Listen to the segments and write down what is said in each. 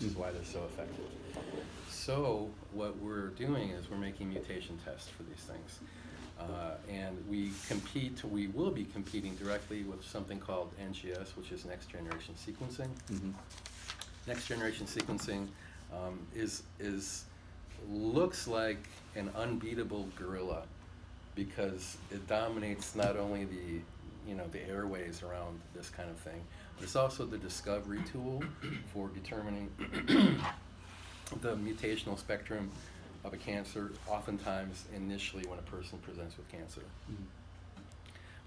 which is why they're so effective. So what we're doing is we're making mutation tests for these things. And we will be competing directly with something called NGS, which is next generation sequencing. Next generation sequencing looks like an unbeatable gorilla, because it dominates not only the airways around this kind of thing, but it's also the discovery tool for determining the mutational spectrum of a cancer, oftentimes initially when a person presents with cancer.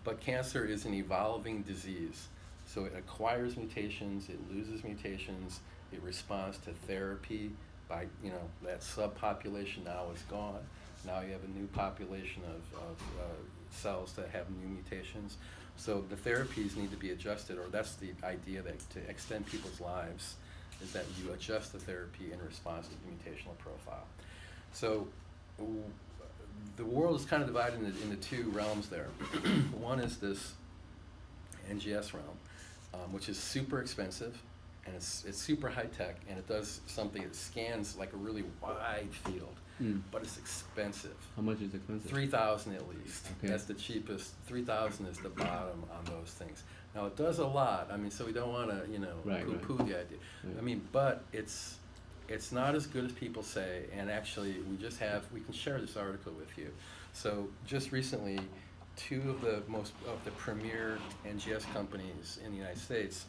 But cancer is an evolving disease. So it acquires mutations, it loses mutations, it responds to therapy by, that subpopulation now is gone. Now you have a new population of cells that have new mutations. So the therapies need to be adjusted, or that's the idea, that to extend people's lives is that you adjust the therapy in response to the mutational profile. So the world is kind of divided into two realms there. One is this NGS realm, which is super expensive, and it's super high tech, and it does something, it scans like a really wide field, but it's expensive. How much is expensive? 3,000 at least. Okay. That's the cheapest. 3,000 is the bottom on those things. Now it does a lot. I mean, so we don't want to, poo-poo the idea. Right. I mean, but it's not as good as people say, and actually we can share this article with you. So just recently, two of the premier NGS companies in the United States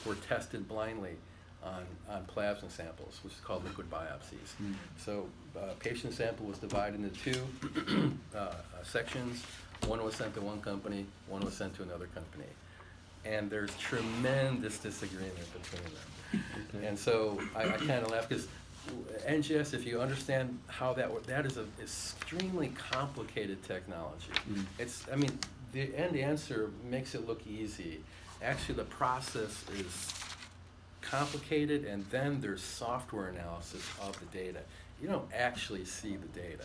were tested blindly on plasma samples, which is called liquid biopsies. So a patient sample was divided into two sections. One was sent to one company, one was sent to another company. And there's tremendous disagreement between them. Okay. And so I kind of laugh, because NGS, if you understand how that is an extremely complicated technology. The answer makes it look easy. Actually, the process is complicated, and then there's software analysis of the data. You don't actually see the data.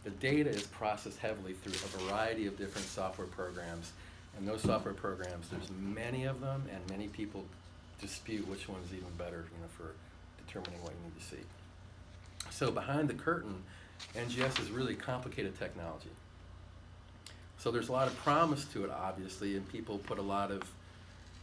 The data is processed heavily through a variety of different software programs, and those software programs, there's many of them, and many people dispute which one is even better, for determining what you need to see. So behind the curtain, NGS is really complicated technology. So there's a lot of promise to it, obviously, and people put a lot of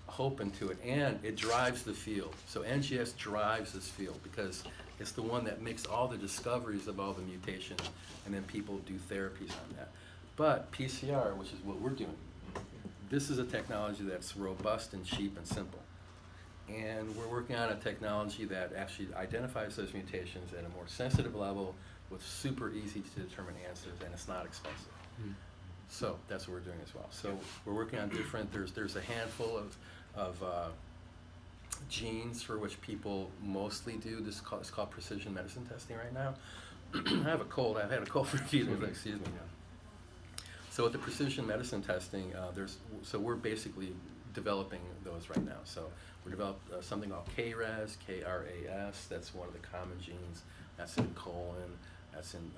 hope into it, and it drives the field. So NGS drives this field because it's the one that makes all the discoveries of all the mutations, and then people do therapies on that. But PCR, which is what we're doing, this is a technology that's robust and cheap and simple. And we're working on a technology that actually identifies those mutations at a more sensitive level with super easy to determine answers, and it's not expensive. So that's what we're doing as well. So we're working on there's a handful of genes for which people mostly do this. It's called precision medicine testing right now. I have a cold. I've had a cold for a few days. Excuse me. So with the precision medicine testing, we're basically developing those right now. So we developed something called KRAS, K-R-A-S. That's one of the common genes. That's in colon. That's in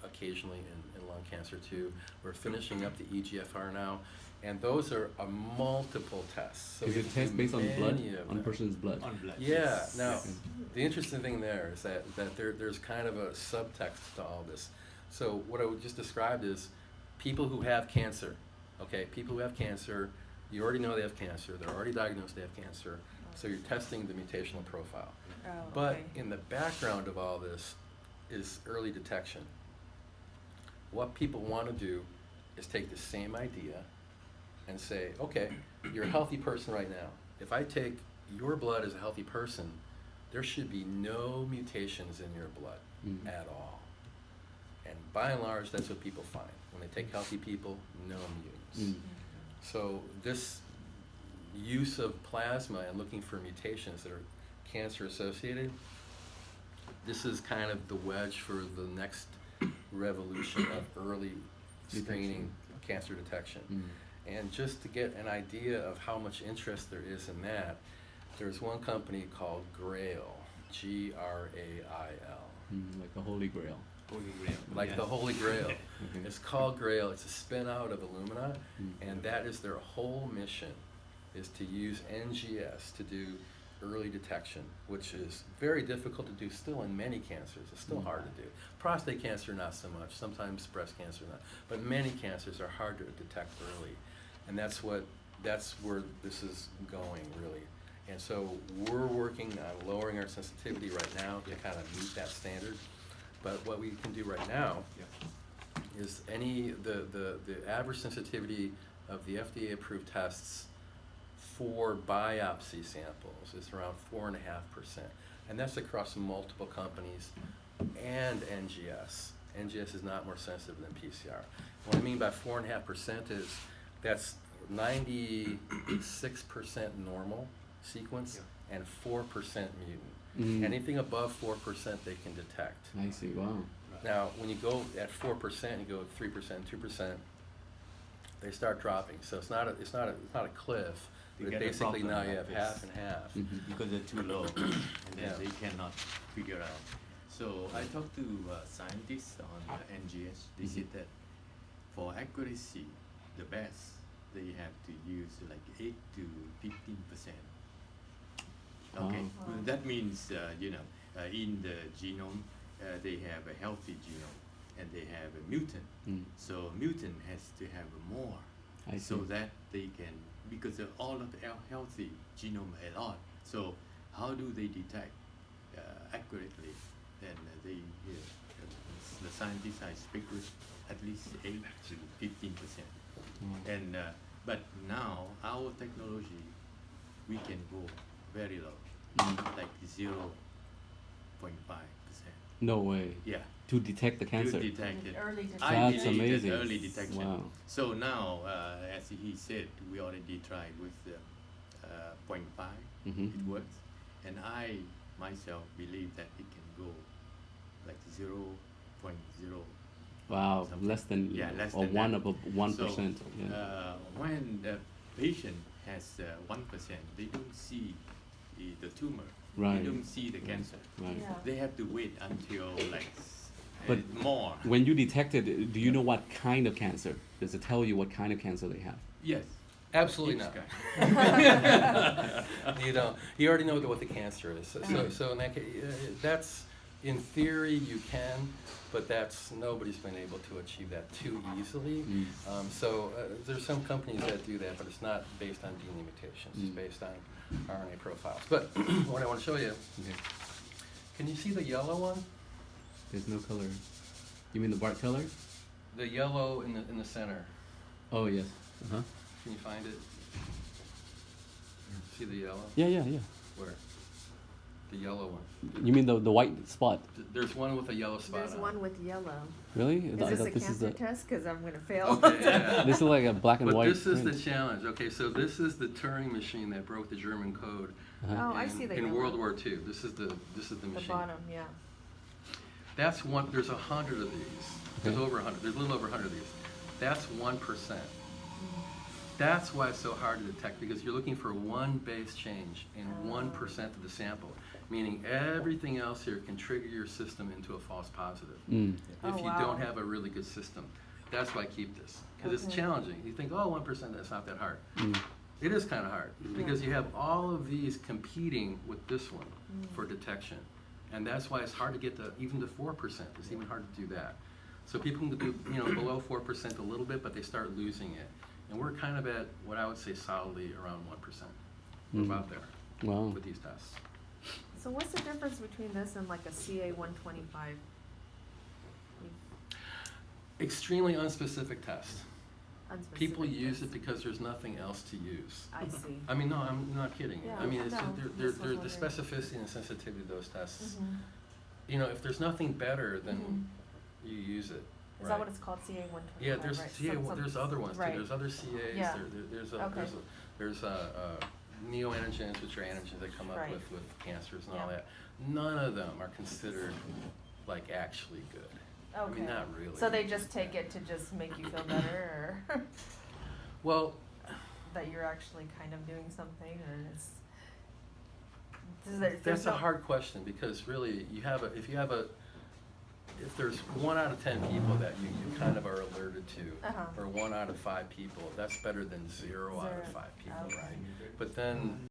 occasionally in lung cancer too. We're finishing up the EGFR now, and those are multiple tests. So is it test based on blood, on a person's blood? On blood. Yeah. Yes. Now, Yes. the interesting thing there is that there's kind of a subtext to all this. So what I would just describe is people who have cancer. Okay, people who have cancer, you already know they have cancer. They're already diagnosed they have cancer. So you're testing the mutational profile. Oh, But okay. in the background of all this is early detection. What people want to do is take the same idea and say, okay, you're a healthy person right now. If I take your blood as a healthy person, there should be no mutations in your blood at all. And by and large, that's what people find. When they take healthy people, no mutants. So this use of plasma and looking for mutations that are cancer associated, this is kind of the wedge for the next revolution of early screening cancer detection. And just to get an idea of how much interest there is in that, there's one company called Grail, G-R-A-I-L. Like the Holy Grail. Holy Grail. Like the Holy Grail. Okay. It's called Grail. It's a spin out of Illumina, and that is their whole mission, is to use NGS to do early detection, which is very difficult to do still in many cancers. It's still hard to do. Prostate cancer, not so much. Sometimes breast cancer, not. But many cancers are hard to detect early. And that's where this is going, really. And so we're working on lowering our sensitivity right now to kind of meet that standard. But what we can do right now is the average sensitivity of the FDA-approved tests for biopsy samples is around 4.5%, and that's across multiple companies and NGS. NGS is not more sensitive than PCR. What I mean by 4.5% is that's 96% normal sequence and 4% mutant. Anything above 4% they can detect. I see. Wow. Now, when you go at 4%, you go 3%, 2%, they start dropping. So it's not a cliff. But basically now you have half and half. Because they're too low, and then they cannot figure out. So I talked to scientists on NGS. They said that for accuracy, the best, they have to use like 8 to 15%. Okay, that means in the genome they have a healthy genome and they have a mutant. So mutant has to have more, so that they can, because all of the healthy genome a lot. So how do they detect accurately? Then the scientists I speak with, at least 8 to 15%. And but now our technology, we can go very low, like 0.5%. No way. Yeah. To detect the cancer. To detect it. Early detection. I That's believe amazing. that early detection. Wow. So now, as he said, we already tried with 0.5. It works, and I myself believe that it can go like 0.0. Wow, something. less than less or than one that. above 1%. So, when the patient has 1%, they don't see the tumor. Right. They don't see the cancer. Right. Yeah. They have to wait until like But more. When you detect it, do you know what kind of cancer? Does it tell you what kind of cancer they have? Yes. Absolutely Each not. guy. You don't. You already know what the cancer is. So in that case, that's, in theory you can, but nobody's been able to achieve that too easily. There's some companies that do that, but it's not based on DNA mutations. It's based on RNA profiles. But what I want to show you, can you see the yellow one? There's no color. You mean the bright color? The yellow in the center. Oh yes. Can you find it? See the yellow? Yeah. Where? The yellow one. You mean the white spot? There's one with a yellow spot There's on one it. with yellow. Really? Is I this thought a this is cancer test? Because I'm going to fail. Okay, yeah. This is like a black and But white this is the print. challenge. Okay, so this is the Turing machine that broke the German code Oh, I see the in yellow. World War II. This is the The machine. bottom, yeah. That's one. There's 100 of these. There's over 100. There's a little over 100 of these. That's 1%. That's why it's so hard to detect, because you're looking for one base change in 1% of the sample, meaning everything else here can trigger your system into a false positive if you don't have a really good system. That's why I keep this, because it's challenging. You think, oh, 1%, that's not that hard. It is kind of hard, because you have all of these competing with this one for detection. And that's why it's hard to get even to 4%. It's even hard to do that. So people can do below 4% a little bit, but they start losing it. And we're kind of at what I would say solidly around 1%. We're about there with these tests. So what's the difference between this and like a CA-125? Extremely unspecific test. Unspecific People use test. it because there's nothing else to use. I see. I mean, no, I'm not kidding. Yeah, I mean, it's no, there's that's what the I'm wondering. specificity and sensitivity of those tests. If there's nothing better, then you use it. Is that what it's called, CA-125? Yeah, there's right? there's other ones too. Right. There's other CAs. Yeah. There's neoantigens, which are antigens that come up Right. with cancers and all that. None of them are considered like actually good. Okay. I mean, not really. So they just take it to just make you feel better, or Well, that you're actually kind of doing something, or it's. that's a hard question, because really if there's 1 out of 10 people that you kind of are alerted to, or 1 out of 5 people, that's better than 0 out of 5 people, right? But then